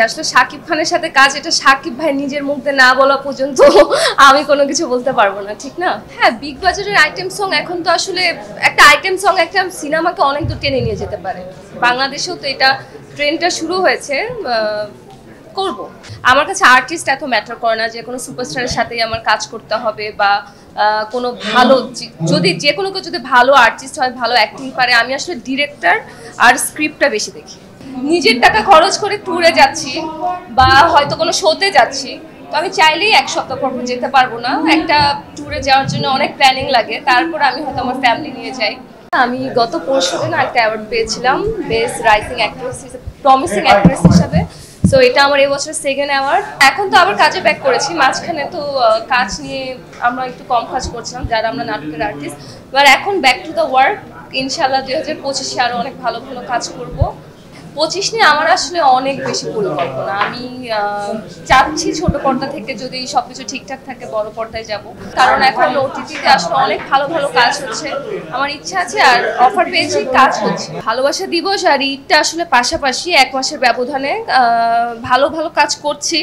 আসলে শাকিব খানের সাথে কাজ, এটা শাকিব ভাই নিজের মুখ দিয়ে না বলা পর্যন্ত আমি কোনো কিছু বলতে পারবো না, ঠিক না? হ্যাঁ, বিগ বাজারের আইটেম সং এখন তো আসলে একটা আইটেম সং একটা সিনেমাকে অনেক দূর টেনে নিয়ে যেতে পারে। বাংলাদেশেও তো এটা ট্রেন্ডটা শুরু হয়েছে। করব, আমার কাছে আর্টিস্ট এত ম্যাটার করে না যে কোনো সুপারস্টারের সাথেই আমার কাজ করতে হবে বা কোনো ভালো, যদি যে কোনো কেউ যদি ভালো আর্টিস্ট হয়, ভালো অ্যাক্টিং পারে। আমি আসলে ডিরেক্টর আর স্ক্রিপ্টটা বেশি দেখি। নিজের টাকা খরচ করে ট্যুরে যাচ্ছি বা হয়তো কোনো শোতে যাচ্ছি, তো আমি চাইলেই এক সপ্তাহ পর যেতে পারবো না। একটা ট্যুরে যাওয়ার জন্য অনেক প্ল্যানিং লাগে, তারপর আমি হয়তো আমার ফ্যামিলি নিয়ে যাই। আমি গত পরশুদিন একটা অ্যাওয়ার্ড পেয়েছিলাম best rising actress, promising actress হিসাবে। সো এটা আমার এবছর সেকেন্ড অ্যাওয়ার্ড। এখন তো আবার কাজে ব্যাক করেছি, মাঝখানে তো কাজ নিয়ে আমরা একটু কম কাজ করছিলাম যারা আমরা নাটকের আর্টিস্ট। এবার এখন ব্যাক টু দ্য ওয়ার্ক। ইনশাল্লাহ 2025-এ আরও অনেক ভালো ভালো কাজ করব। 25 নিয়ে আমার আসলে অনেক বেশি পরিকল্পনা। আমি চাচ্ছি ছোট পর্দা থেকে যদি সবকিছু ঠিকঠাক থাকে বড় পর্দায় যাব, কারণ এখন ওটিটিতে আসলে অনেক ভালো ভালো কাজ হচ্ছে। আমার ইচ্ছা আছে, আর অফার পেয়েছি, কাজ হচ্ছে। ভালোবাসা দিবস আর ঈদটা আসলে পাশাপাশি 1 মাসের ব্যবধানে ভালো ভালো কাজ করছি।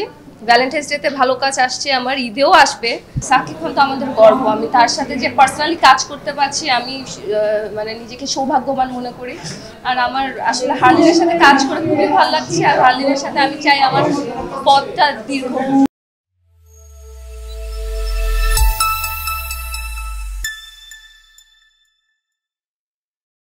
ভ্যালেন্টাইন্স ডেতে ভালো কাজ আসছে, আমার ঈদেও আসবে। সাকিব খান তো আমাদের গর্ব। আমি তার সাথে যে পার্সোনালি কাজ করতে পারছি, আমি মানে নিজেকে সৌভাগ্যবান মনে করি। আর আমার আসলে হার্লিনের সাথে কাজ করে খুবই ভালো লাগছে, আর হার্লিনের সাথে আমি চাই আমার পথটা দীর্ঘ।